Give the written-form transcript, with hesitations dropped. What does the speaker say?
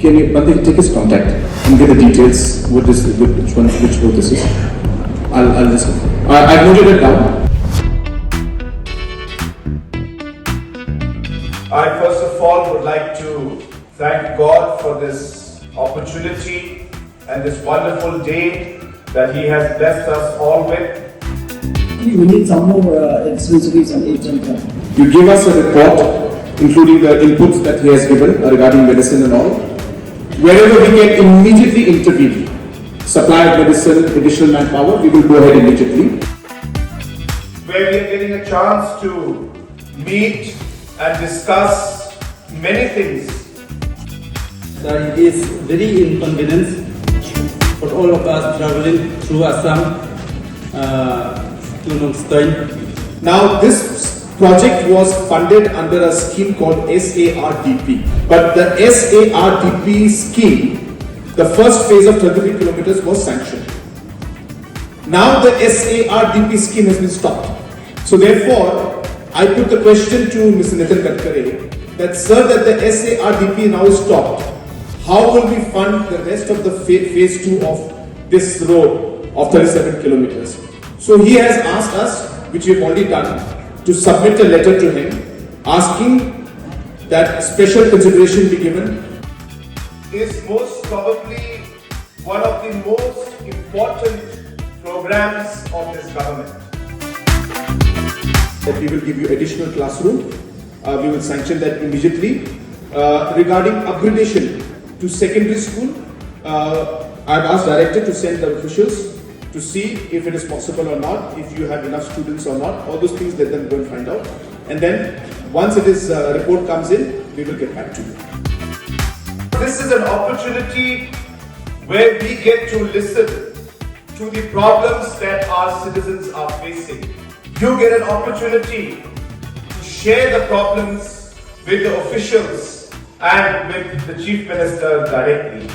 Can you take his contact and get the details? Which road this is? I'll just. I've noted it down. I first of all would like to thank God for this opportunity and this wonderful day that He has blessed us all with. We need some more expenses on HCM. You give us a report, including the inputs that he has given regarding medicine and all. Wherever we can immediately intervene, supply of medicine, additional manpower, we will go ahead immediately. Where we are getting a chance to meet and discuss many things. It is very inconvenient for all of us traveling through Assam to Nongstoin. Now this project was funded under a scheme called SARDP. But the SARDP scheme, the first phase of 33 kilometers was sanctioned. Now the SARDP scheme has been stopped. So therefore, I put the question to Mr. Nitin Gadkari that sir, that the SARDP now is stopped. How will we fund the rest of the phase 2 of this road of 37 kilometers? So he has asked us, which we have already done, to submit a letter to him asking that special consideration be given. Is most probably one of the most important programs of this government. That we will give you additional classroom. We will sanction that immediately. Regarding upgradation to secondary school, I have asked director to send the officials to see if it is possible or not, if you have enough students or not. All those things, let them go and find out. And then once it is report comes in, we will get back to you. This is an opportunity where we get to listen to the problems that our citizens are facing. You get an opportunity to share the problems with the officials and with the Chief Minister directly.